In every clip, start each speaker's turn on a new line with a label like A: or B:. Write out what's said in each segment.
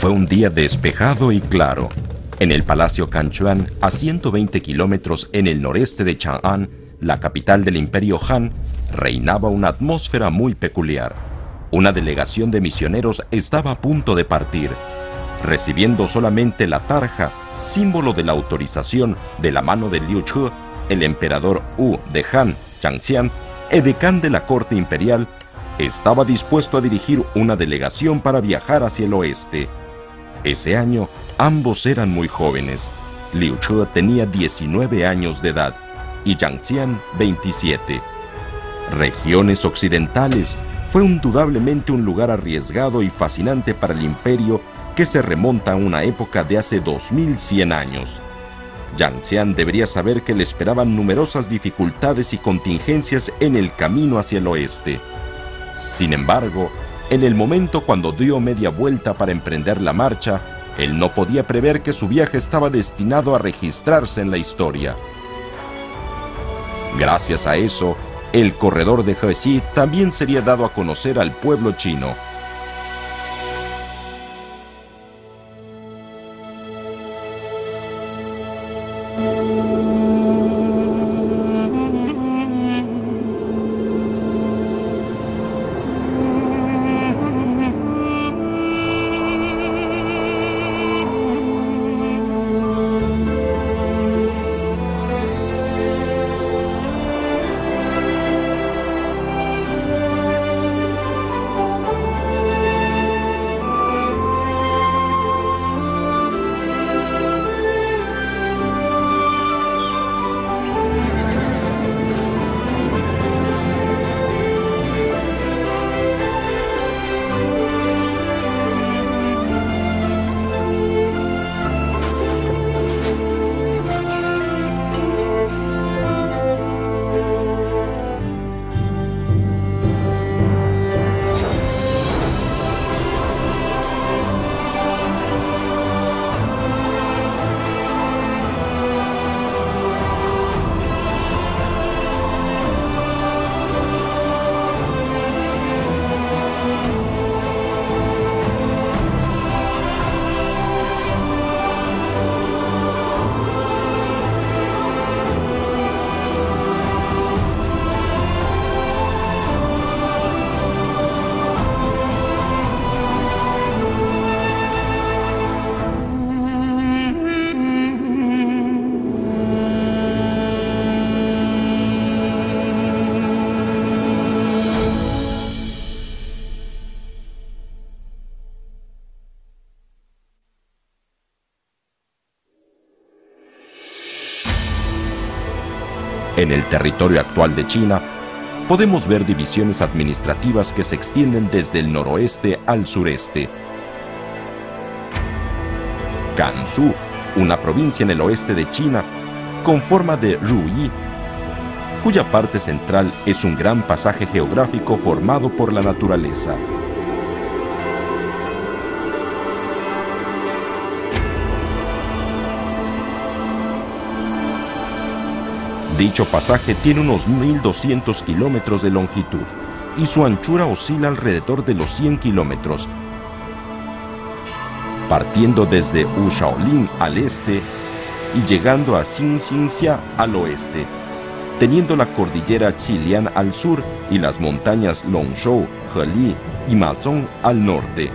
A: Fue un día despejado y claro. En el Palacio Kanchuan, a 120 kilómetros en el noreste de Chang'an, la capital del Imperio Han, reinaba una atmósfera muy peculiar. Una delegación de misioneros estaba a punto de partir, recibiendo solamente la tarja, símbolo de la autorización, de la mano de Liu Che, el emperador Wu de Han, Changxian, edecán de la corte imperial. Estaba dispuesto a dirigir una delegación para viajar hacia el oeste. Ese año, ambos eran muy jóvenes. Liu Che tenía 19 años de edad y Jiang Xian 27. Regiones occidentales fue indudablemente un lugar arriesgado y fascinante para el imperio que se remonta a una época de hace 2100 años. Jiang Xian debería saber que le esperaban numerosas dificultades y contingencias en el camino hacia el oeste. Sin embargo, en el momento cuando dio media vuelta para emprender la marcha, él no podía prever que su viaje estaba destinado a registrarse en la historia. Gracias a eso, el corredor de Hexi también sería dado a conocer al pueblo chino. En el territorio actual de China, podemos ver divisiones administrativas que se extienden desde el noroeste al sureste. Gansu, una provincia en el oeste de China, con forma de Ruyi, cuya parte central es un gran pasaje geográfico formado por la naturaleza. Dicho pasaje tiene unos 1200 kilómetros de longitud y su anchura oscila alrededor de los 100 kilómetros, partiendo desde Ushaolin al este y llegando a Xinxia al oeste, teniendo la cordillera Qilian al sur y las montañas Longzhou, Heli y Mazong al norte.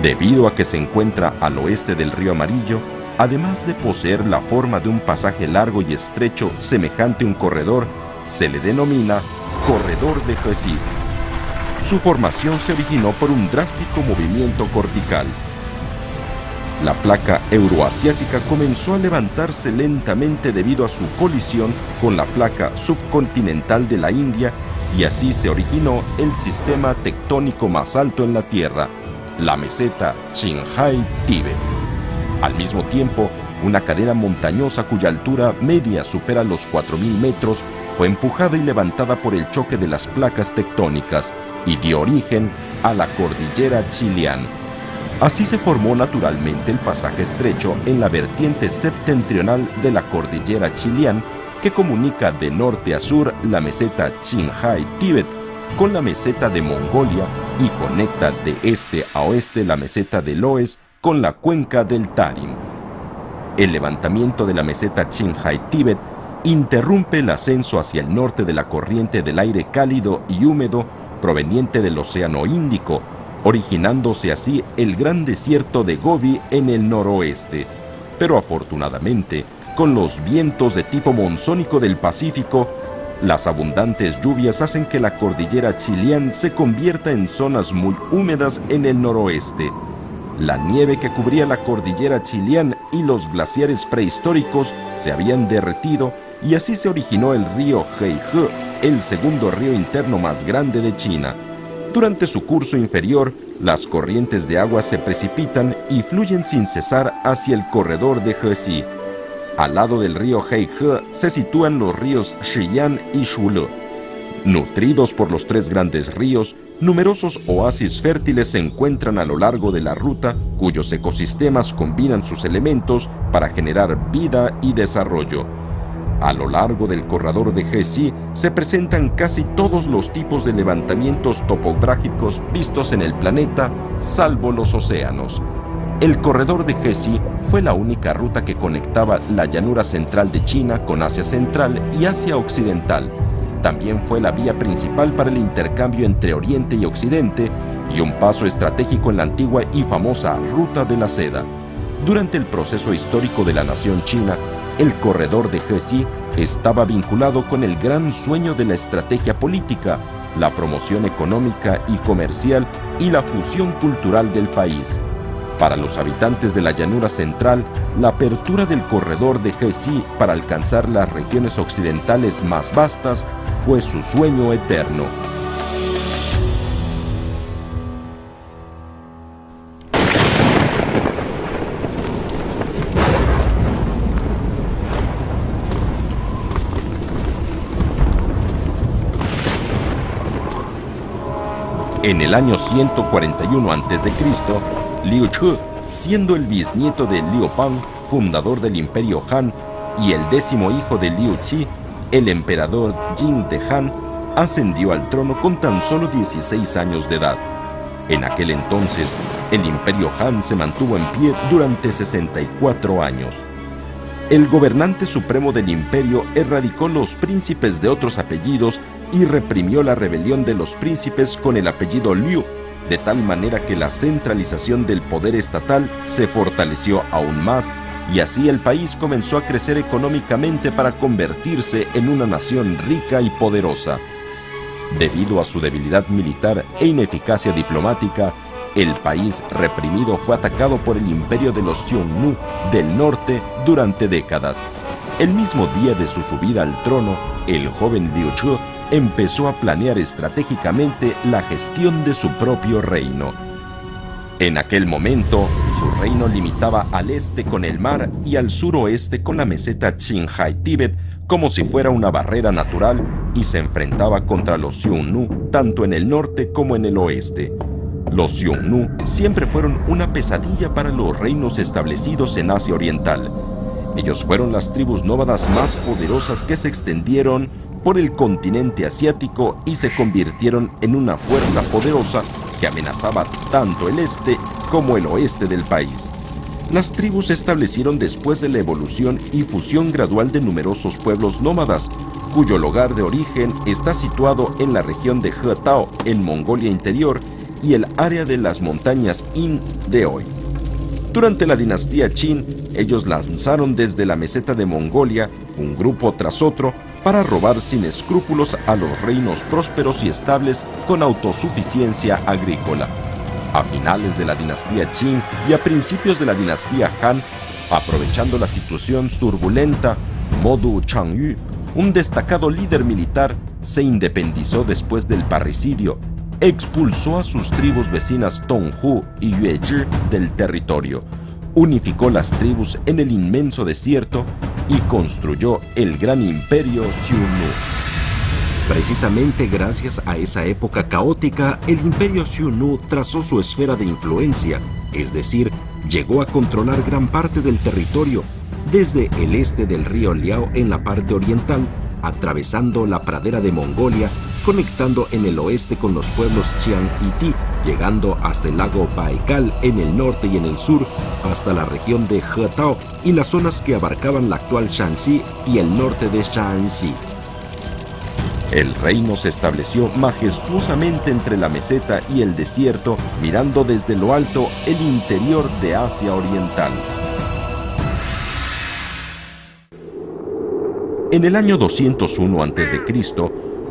A: Debido a que se encuentra al oeste del río Amarillo, además de poseer la forma de un pasaje largo y estrecho semejante a un corredor, se le denomina corredor de Hexi. Su formación se originó por un drástico movimiento cortical. La placa euroasiática comenzó a levantarse lentamente debido a su colisión con la placa subcontinental de la India y así se originó el sistema tectónico más alto en la Tierra, la meseta Qinghai-Tíbet. Al mismo tiempo, una cadena montañosa cuya altura media supera los 4000 metros fue empujada y levantada por el choque de las placas tectónicas y dio origen a la cordillera Qilian. Así se formó naturalmente el pasaje estrecho en la vertiente septentrional de la cordillera Qilian que comunica de norte a sur la meseta Qinghai-Tíbet con la meseta de Mongolia y conecta de este a oeste la meseta de Loess con la cuenca del Tarim. El levantamiento de la meseta Qinghai-Tíbet interrumpe el ascenso hacia el norte de la corriente del aire cálido y húmedo proveniente del Océano Índico, originándose así el gran desierto de Gobi en el noroeste. Pero afortunadamente, con los vientos de tipo monzónico del Pacífico, las abundantes lluvias hacen que la cordillera Qilian se convierta en zonas muy húmedas en el noroeste. La nieve que cubría la cordillera Qilian y los glaciares prehistóricos se habían derretido y así se originó el río Heige, el segundo río interno más grande de China. Durante su curso inferior, las corrientes de agua se precipitan y fluyen sin cesar hacia el corredor de Hexi. Al lado del río Heige se sitúan los ríos Shiyan y Shule. Nutridos por los tres grandes ríos, numerosos oasis fértiles se encuentran a lo largo de la ruta, cuyos ecosistemas combinan sus elementos para generar vida y desarrollo. A lo largo del corredor de Hexi se presentan casi todos los tipos de levantamientos topográficos vistos en el planeta, salvo los océanos. El corredor de Hexi fue la única ruta que conectaba la llanura central de China con Asia Central y Asia Occidental. También fue la vía principal para el intercambio entre Oriente y Occidente y un paso estratégico en la antigua y famosa Ruta de la Seda. Durante el proceso histórico de la nación china, el corredor de Hexi estaba vinculado con el gran sueño de la estrategia política, la promoción económica y comercial y la fusión cultural del país. Para los habitantes de la llanura central, la apertura del corredor de Hexi para alcanzar las regiones occidentales más vastas fue su sueño eterno. En el año 141 a.C., Liu Che, siendo el bisnieto de Liu Bang, fundador del Imperio Han, y el 10º hijo de Liu Qi, el emperador Jin de Han, ascendió al trono con tan solo 16 años de edad. En aquel entonces, el Imperio Han se mantuvo en pie durante 64 años. El gobernante supremo del imperio erradicó los príncipes de otros apellidos y reprimió la rebelión de los príncipes con el apellido Liu, de tal manera que la centralización del poder estatal se fortaleció aún más y así el país comenzó a crecer económicamente para convertirse en una nación rica y poderosa. Debido a su debilidad militar e ineficacia diplomática, el país reprimido fue atacado por el imperio de los Xiongnu del norte durante décadas. El mismo día de su subida al trono, el joven Liu Che empezó a planear estratégicamente la gestión de su propio reino. En aquel momento, su reino limitaba al este con el mar y al suroeste con la meseta Qinghai-Tíbet como si fuera una barrera natural y se enfrentaba contra los Xiongnu tanto en el norte como en el oeste. Los Xiongnu siempre fueron una pesadilla para los reinos establecidos en Asia Oriental. Ellos fueron las tribus nómadas más poderosas que se extendieron por el continente asiático y se convirtieron en una fuerza poderosa que amenazaba tanto el este como el oeste del país. Las tribus se establecieron después de la evolución y fusión gradual de numerosos pueblos nómadas, cuyo lugar de origen está situado en la región de Hetao, en Mongolia Interior, y el área de las montañas In de hoy. Durante la dinastía Qin, ellos lanzaron desde la meseta de Mongolia, un grupo tras otro, para robar sin escrúpulos a los reinos prósperos y estables con autosuficiencia agrícola. A finales de la dinastía Qin y a principios de la dinastía Han, aprovechando la situación turbulenta, Modu Changyu, un destacado líder militar, se independizó después del parricidio, expulsó a sus tribus vecinas Tonghu y Yuezhi del territorio, unificó las tribus en el inmenso desierto y construyó el gran imperio Xiongnu. Precisamente gracias a esa época caótica, el imperio Xiongnu trazó su esfera de influencia, es decir, llegó a controlar gran parte del territorio, desde el este del río Liao en la parte oriental, atravesando la pradera de Mongolia, conectando en el oeste con los pueblos Xi'an y Ti, llegando hasta el lago Baikal en el norte y en el sur, hasta la región de Hetao y las zonas que abarcaban la actual Shanxi y el norte de Shaanxi. El reino se estableció majestuosamente entre la meseta y el desierto, mirando desde lo alto el interior de Asia Oriental. En el año 201 a.C.,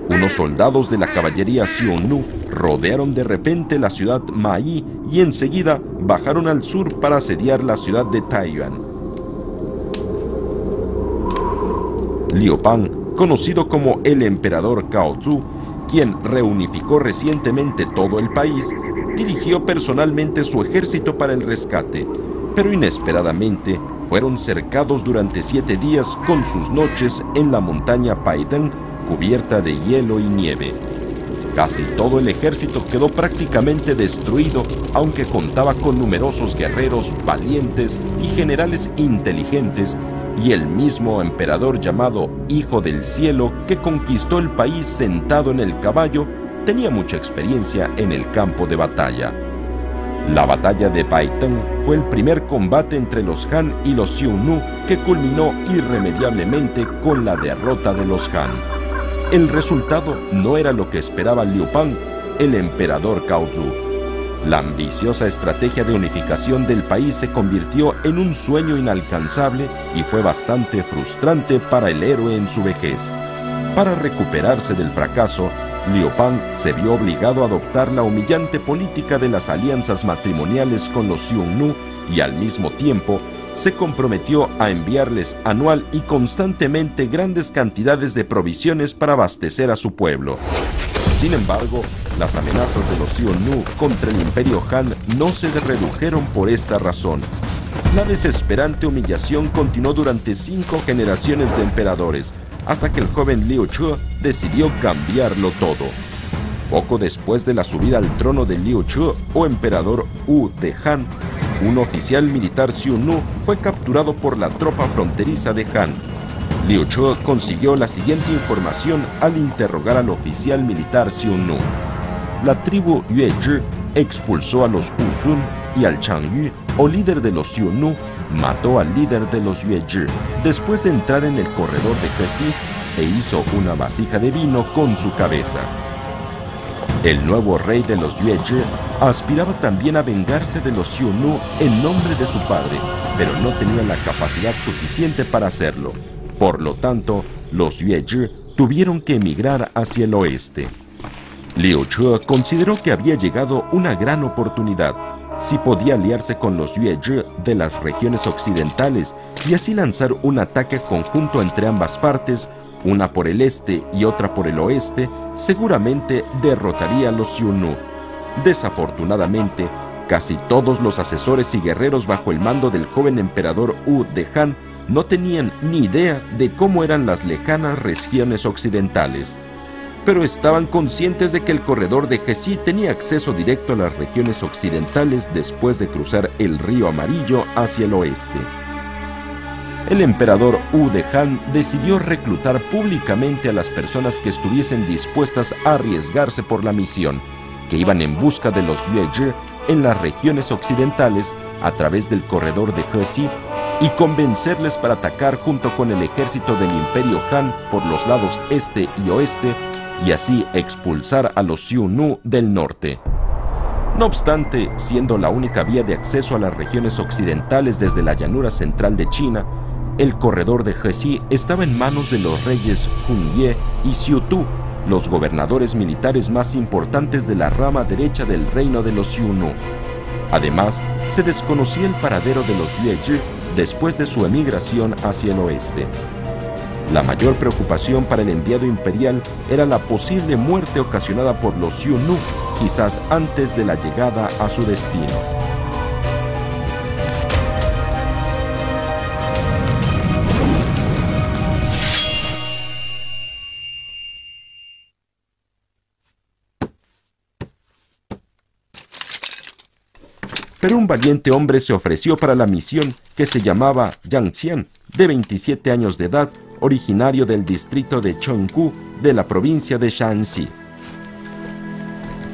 A: unos soldados de la caballería Xiongnu rodearon de repente la ciudad Mai y enseguida bajaron al sur para asediar la ciudad de Taiyuan. Liu Pan, conocido como el emperador Cao Zhu, quien reunificó recientemente todo el país, dirigió personalmente su ejército para el rescate, pero inesperadamente fueron cercados durante 7 días con sus noches en la montaña Paideng, cubierta de hielo y nieve. Casi todo el ejército quedó prácticamente destruido, aunque contaba con numerosos guerreros valientes y generales inteligentes, y el mismo emperador llamado Hijo del Cielo, que conquistó el país sentado en el caballo, tenía mucha experiencia en el campo de batalla. La batalla de Baiteng fue el primer combate entre los Han y los Xiongnu que culminó irremediablemente con la derrota de los Han. El resultado no era lo que esperaba Liu Pan, el emperador Cao Zhu. La ambiciosa estrategia de unificación del país se convirtió en un sueño inalcanzable y fue bastante frustrante para el héroe en su vejez. Para recuperarse del fracaso, Liu Pan se vio obligado a adoptar la humillante política de las alianzas matrimoniales con los Xiongnu y al mismo tiempo se comprometió a enviarles anual y constantemente grandes cantidades de provisiones para abastecer a su pueblo. Sin embargo, las amenazas de los Xiongnu contra el Imperio Han no se redujeron por esta razón. La desesperante humillación continuó durante 5 generaciones de emperadores, hasta que el joven Liu Che decidió cambiarlo todo. Poco después de la subida al trono de Liu Che, o emperador Wu de Han, un oficial militar Xiongnu fue capturado por la tropa fronteriza de Han. Liu Che consiguió la siguiente información al interrogar al oficial militar Xiongnu. La tribu Yuezhi expulsó a los Uzun y al Changyu, o líder de los Xiongnu, mató al líder de los Yuezhi después de entrar en el corredor de Hexi e hizo una vasija de vino con su cabeza. El nuevo rey de los Yuezhi aspiraba también a vengarse de los Xiongnu en nombre de su padre, pero no tenía la capacidad suficiente para hacerlo. Por lo tanto, los Yuezhi tuvieron que emigrar hacia el oeste. Liu Che consideró que había llegado una gran oportunidad, si podía aliarse con los Yuezhi de las regiones occidentales y así lanzar un ataque conjunto entre ambas partes, una por el este y otra por el oeste, seguramente derrotaría a los Xiongnu. Desafortunadamente, casi todos los asesores y guerreros bajo el mando del joven emperador Wu de Han no tenían ni idea de cómo eran las lejanas regiones occidentales, pero estaban conscientes de que el corredor de Hexi tenía acceso directo a las regiones occidentales después de cruzar el río Amarillo hacia el oeste. El emperador Wu de Han decidió reclutar públicamente a las personas que estuviesen dispuestas a arriesgarse por la misión, que iban en busca de los Yuezhi en las regiones occidentales a través del corredor de Hexi, y convencerles para atacar junto con el ejército del Imperio Han por los lados este y oeste, y así expulsar a los Xiongnu del norte. No obstante, siendo la única vía de acceso a las regiones occidentales desde la llanura central de China, el corredor de Hexi estaba en manos de los reyes Hunye y Xiutu, los gobernadores militares más importantes de la rama derecha del reino de los Xiongnu. Además, se desconocía el paradero de los Yuezhi después de su emigración hacia el oeste. La mayor preocupación para el enviado imperial era la posible muerte ocasionada por los Xiongnu, quizás antes de la llegada a su destino. Pero un valiente hombre se ofreció para la misión, que se llamaba Yang Xian, de 27 años de edad, originario del distrito de Chonggu de la provincia de Shaanxi.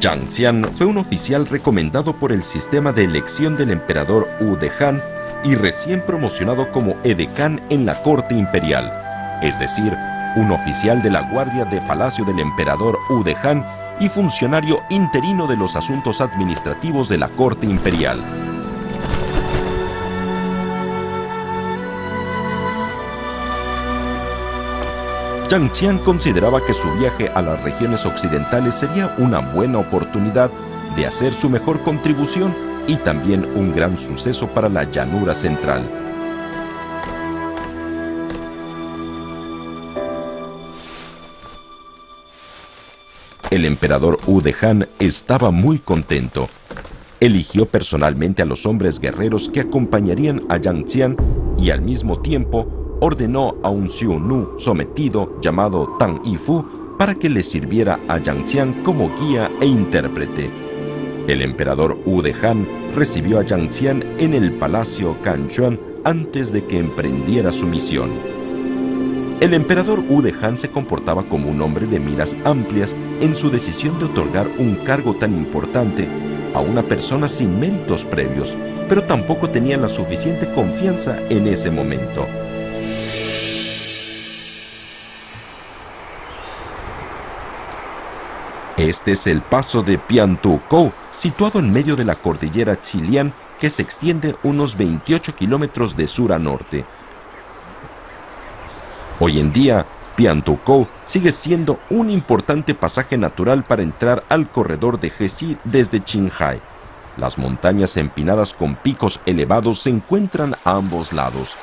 A: Zhang Xian fue un oficial recomendado por el sistema de elección del emperador Wu de Han y recién promocionado como edecán en la corte imperial, es decir, un oficial de la guardia de palacio del emperador Wu de Han y funcionario interino de los asuntos administrativos de la corte imperial. Zhang Xian consideraba que su viaje a las regiones occidentales sería una buena oportunidad de hacer su mejor contribución y también un gran suceso para la llanura central. El emperador Wu de Han estaba muy contento. Eligió personalmente a los hombres guerreros que acompañarían a Zhang Xian y al mismo tiempo ordenó a un Xiongnu sometido llamado Tang Yifu para que le sirviera a Zhang Xian como guía e intérprete. El emperador Wu de Han recibió a Zhang Xian en el palacio Kanchuan antes de que emprendiera su misión. El emperador Wu de Han se comportaba como un hombre de miras amplias en su decisión de otorgar un cargo tan importante a una persona sin méritos previos, pero tampoco tenía la suficiente confianza en ese momento. Este es el paso de Piantou-Kou, situado en medio de la cordillera Zilian, que se extiende unos 28 kilómetros de sur a norte. Hoy en día, Piantou-Kou sigue siendo un importante pasaje natural para entrar al corredor de Hexi desde Qinghai. Las montañas empinadas con picos elevados se encuentran a ambos lados.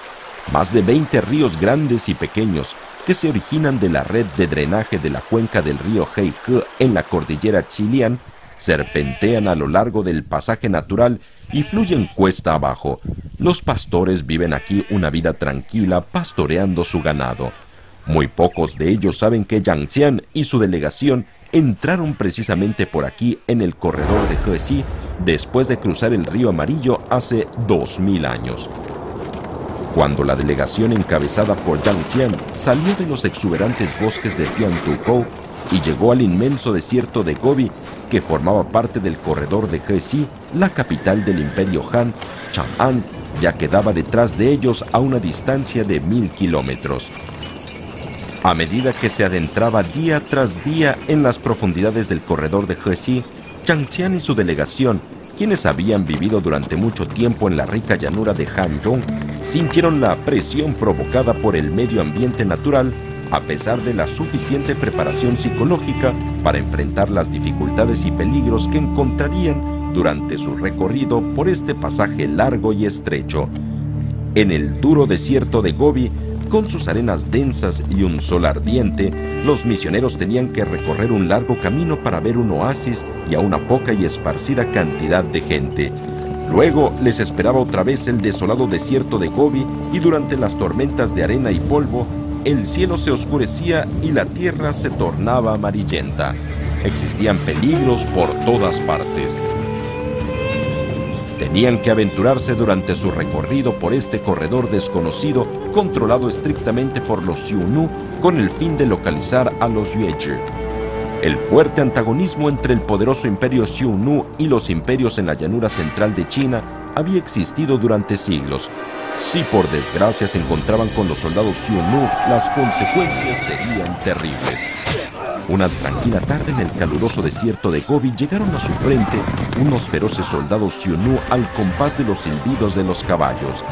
A: Más de 20 ríos grandes y pequeños que se originan de la red de drenaje de la cuenca del río Heike en la cordillera Zilian serpentean a lo largo del pasaje natural y fluyen cuesta abajo. Los pastores viven aquí una vida tranquila pastoreando su ganado. Muy pocos de ellos saben que Zhang Xian y su delegación entraron precisamente por aquí en el corredor de Hexi después de cruzar el río Amarillo hace 2000 años. Cuando la delegación encabezada por Zhang Xian salió de los exuberantes bosques de Piantou-Kou y llegó al inmenso desierto de Gobi, que formaba parte del corredor de Hexi, la capital del imperio Han, Chang'an ya quedaba detrás de ellos a una distancia de 1000 kilómetros. A medida que se adentraba día tras día en las profundidades del corredor de Hexi, Zhang Xian y su delegación, quienes habían vivido durante mucho tiempo en la rica llanura de Hanzhong, sintieron la presión provocada por el medio ambiente natural, a pesar de la suficiente preparación psicológica para enfrentar las dificultades y peligros que encontrarían durante su recorrido por este pasaje largo y estrecho. En el duro desierto de Gobi, con sus arenas densas y un sol ardiente, los misioneros tenían que recorrer un largo camino para ver un oasis y a una poca y esparcida cantidad de gente. Luego les esperaba otra vez el desolado desierto de Gobi y durante las tormentas de arena y polvo, el cielo se oscurecía y la tierra se tornaba amarillenta. Existían peligros por todas partes. Tenían que aventurarse durante su recorrido por este corredor desconocido, controlado estrictamente por los Xiongnu, con el fin de localizar a los Yuezhi. El fuerte antagonismo entre el poderoso imperio Xiongnu y los imperios en la llanura central de China había existido durante siglos. Si por desgracia se encontraban con los soldados Xiongnu, las consecuencias serían terribles. Una tranquila tarde en el caluroso desierto de Gobi llegaron a su frente unos feroces soldados Xiongnu al compás de los silbidos de los caballos.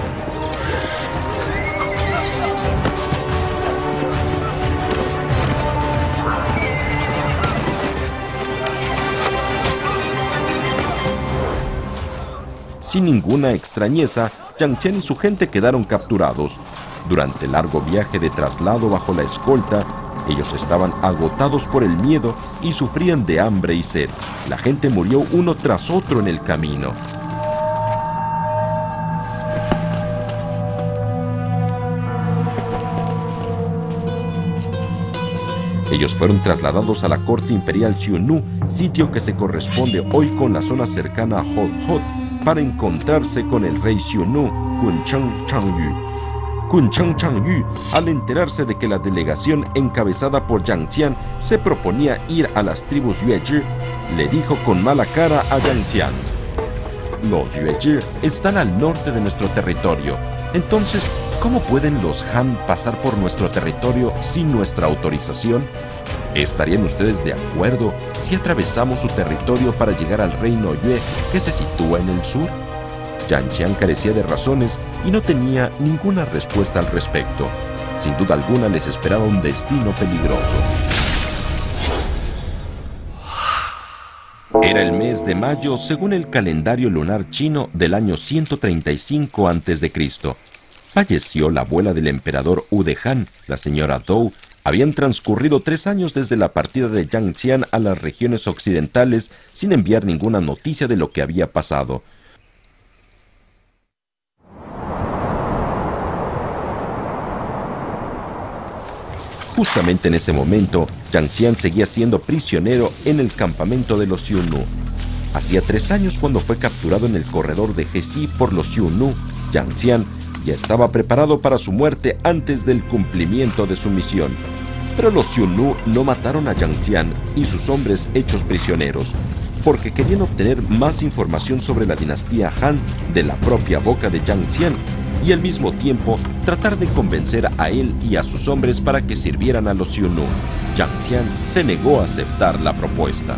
A: Sin ninguna extrañeza, Zhang Xian y su gente quedaron capturados. Durante el largo viaje de traslado bajo la escolta, ellos estaban agotados por el miedo y sufrían de hambre y sed. La gente murió uno tras otro en el camino. Ellos fueron trasladados a la corte imperial Xiongnu, sitio que se corresponde hoy con la zona cercana a Hot Hot, para encontrarse con el rey Xiongnu, Kuncheng Changyu. Kun Chang-Yu, al enterarse de que la delegación encabezada por Yang Xian se proponía ir a las tribus Yuezhi, le dijo con mala cara a Yang Xian: los Yuezhi están al norte de nuestro territorio, entonces, ¿cómo pueden los Han pasar por nuestro territorio sin nuestra autorización? ¿Estarían ustedes de acuerdo si atravesamos su territorio para llegar al reino Yue que se sitúa en el sur? Yang Xian carecía de razones y no tenía ninguna respuesta al respecto. Sin duda alguna les esperaba un destino peligroso. Era el mes de mayo según el calendario lunar chino del año 135 a.C. Falleció la abuela del emperador Wu de Han, la señora Dou. Habían transcurrido 3 años desde la partida de Yang Xian a las regiones occidentales sin enviar ninguna noticia de lo que había pasado. Justamente en ese momento, Yang Xian seguía siendo prisionero en el campamento de los Xiongnu. Hacía 3 años cuando fue capturado en el corredor de Hexi por los Xiongnu. Yang Xian ya estaba preparado para su muerte antes del cumplimiento de su misión. Pero los Xiongnu no mataron a Yang Xian y sus hombres hechos prisioneros, porque querían obtener más información sobre la dinastía Han de la propia boca de Yang Xian, y al mismo tiempo tratar de convencer a él y a sus hombres para que sirvieran a los Xiongnu. Yang Xian se negó a aceptar la propuesta.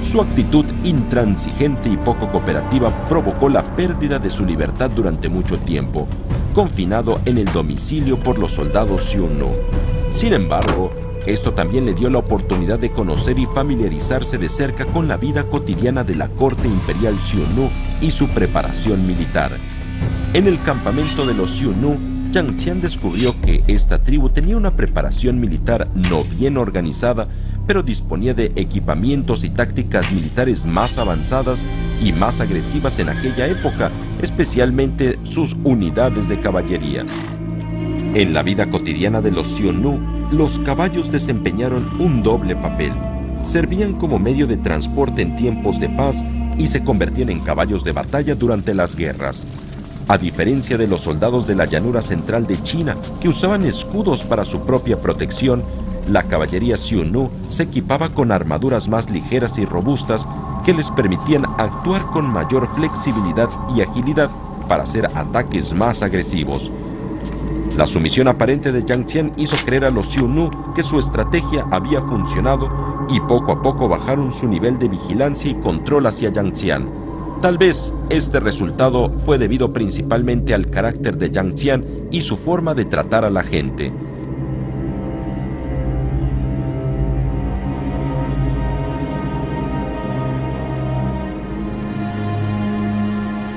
A: Su actitud intransigente y poco cooperativa provocó la pérdida de su libertad durante mucho tiempo, confinado en el domicilio por los soldados Xiongnu. Sin embargo, esto también le dio la oportunidad de conocer y familiarizarse de cerca con la vida cotidiana de la corte imperial Xiongnu y su preparación militar. En el campamento de los Xiongnu, Yang Xian descubrió que esta tribu tenía una preparación militar no bien organizada, pero disponía de equipamientos y tácticas militares más avanzadas y más agresivas en aquella época, especialmente sus unidades de caballería. En la vida cotidiana de los Xiongnu, los caballos desempeñaron un doble papel. Servían como medio de transporte en tiempos de paz y se convertían en caballos de batalla durante las guerras. A diferencia de los soldados de la llanura central de China, que usaban escudos para su propia protección, la caballería Xiongnu se equipaba con armaduras más ligeras y robustas que les permitían actuar con mayor flexibilidad y agilidad para hacer ataques más agresivos. La sumisión aparente de Yang Xian hizo creer a los Xiongnu que su estrategia había funcionado y poco a poco bajaron su nivel de vigilancia y control hacia Yang Xian. Tal vez este resultado fue debido principalmente al carácter de Yang Xian y su forma de tratar a la gente.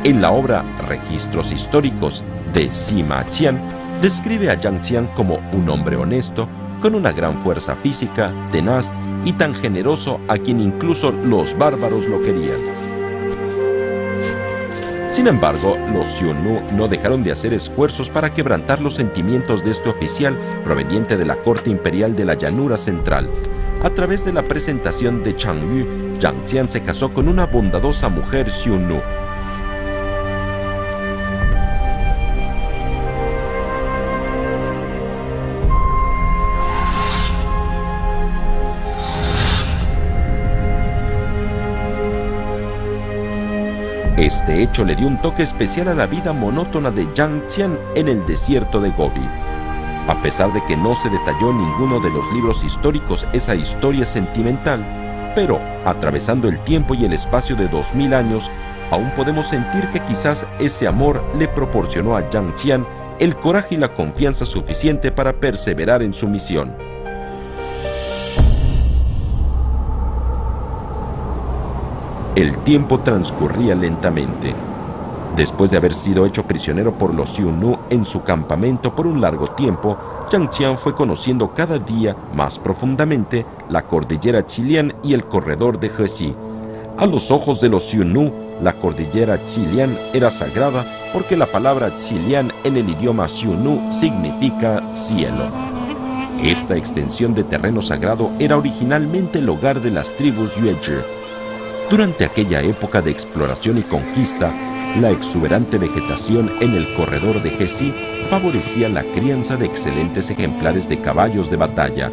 A: En la obra Registros Históricos de Sima Qian, describe a Yang Xian como un hombre honesto, con una gran fuerza física, tenaz y tan generoso a quien incluso los bárbaros lo querían. Sin embargo, los Xiongnu no dejaron de hacer esfuerzos para quebrantar los sentimientos de este oficial proveniente de la corte imperial de la llanura central. A través de la presentación de Changyu, Yang Xian se casó con una bondadosa mujer Xiongnu. Este hecho le dio un toque especial a la vida monótona de Yang Xian en el desierto de Gobi. A pesar de que no se detalló en ninguno de los libros históricos esa historia sentimental, pero atravesando el tiempo y el espacio de 2000 años, aún podemos sentir que quizás ese amor le proporcionó a Yang Xian el coraje y la confianza suficiente para perseverar en su misión. El tiempo transcurría lentamente. Después de haber sido hecho prisionero por los Xiongnu en su campamento por un largo tiempo, Yang Xian fue conociendo cada día más profundamente la cordillera Qilian y el corredor de Hexi. A los ojos de los Xiongnu, la cordillera Qilian era sagrada porque la palabra Qilian en el idioma Xiongnu significa cielo. Esta extensión de terreno sagrado era originalmente el hogar de las tribus Yuezhi. Durante aquella época de exploración y conquista, La exuberante vegetación en el corredor de Hesi favorecía la crianza de excelentes ejemplares de caballos de batalla.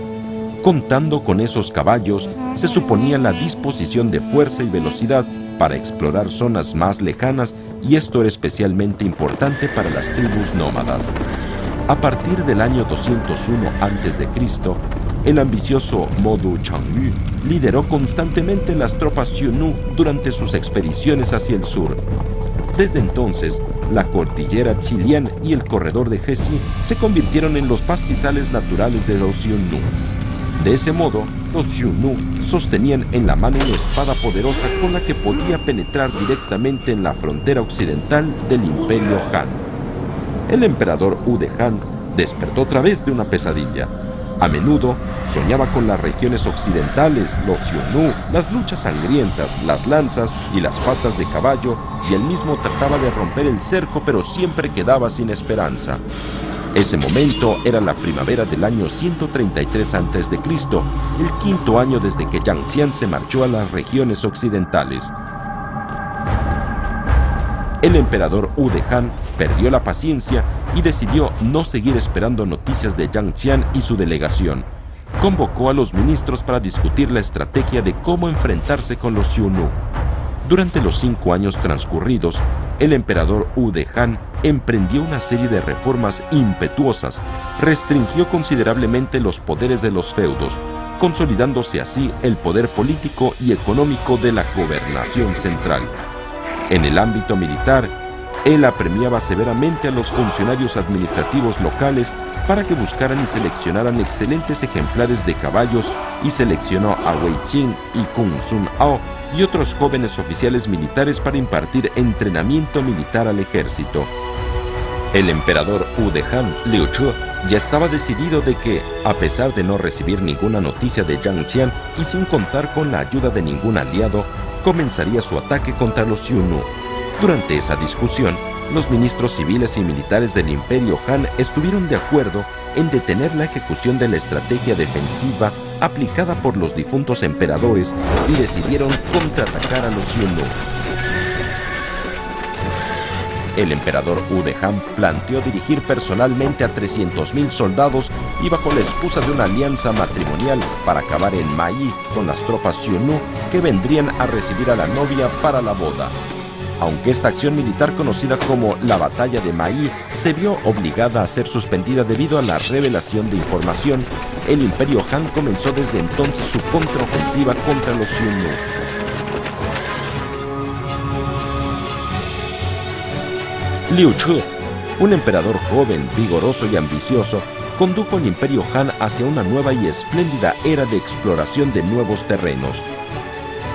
A: Contando con esos caballos, se suponía la disposición de fuerza y velocidad para explorar zonas más lejanas, y esto era especialmente importante para las tribus nómadas. A partir del año 201 a.C., el ambicioso Modu Changyu lideró constantemente las tropas Xiongnu durante sus expediciones hacia el sur. Desde entonces, la cordillera Zhilian y el corredor de Hesi se convirtieron en los pastizales naturales de los Xiongnu. De ese modo, los Xiongnu sostenían en la mano una espada poderosa con la que podía penetrar directamente en la frontera occidental del Imperio Han. El emperador Wu de Han despertó otra vez de una pesadilla. A menudo soñaba con las regiones occidentales, los Xiongnu, las luchas sangrientas, las lanzas y las patas de caballo, y él mismo trataba de romper el cerco, pero siempre quedaba sin esperanza. Ese momento era la primavera del año 133 a.C., el quinto año desde que Yang Xian se marchó a las regiones occidentales. El emperador Wu de Han perdió la paciencia y decidió no seguir esperando noticias de Yang Xian y su delegación. Convocó a los ministros para discutir la estrategia de cómo enfrentarse con los Xiongnu. Durante los 5 años transcurridos, el emperador Wu de Han emprendió una serie de reformas impetuosas, restringió considerablemente los poderes de los feudos, consolidándose así el poder político y económico de la gobernación central. En el ámbito militar, él apremiaba severamente a los funcionarios administrativos locales para que buscaran y seleccionaran excelentes ejemplares de caballos, y seleccionó a Wei Qing y Kung Sun Ao y otros jóvenes oficiales militares para impartir entrenamiento militar al ejército. El emperador Wu de Han, Liu Chu, ya estaba decidido de que, a pesar de no recibir ninguna noticia de Yang Xian y sin contar con la ayuda de ningún aliado, comenzaría su ataque contra los Xiongnu. Durante esa discusión, los ministros civiles y militares del Imperio Han estuvieron de acuerdo en detener la ejecución de la estrategia defensiva aplicada por los difuntos emperadores y decidieron contraatacar a los Xiongnu. El emperador Wu de Han planteó dirigir personalmente a 300.000 soldados y bajo la excusa de una alianza matrimonial para acabar en Mai con las tropas Xiongnu que vendrían a recibir a la novia para la boda. Aunque esta acción militar, conocida como la Batalla de Mai, se vio obligada a ser suspendida debido a la revelación de información, el Imperio Han comenzó desde entonces su contraofensiva contra los Xiongnu. Liu Chu, un emperador joven, vigoroso y ambicioso, condujo al Imperio Han hacia una nueva y espléndida era de exploración de nuevos terrenos.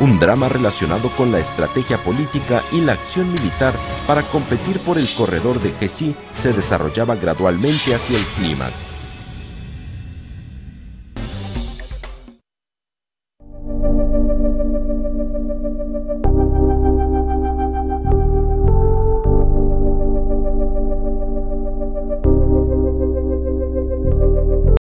A: Un drama relacionado con la estrategia política y la acción militar para competir por el corredor de Hesi se desarrollaba gradualmente hacia el clímax.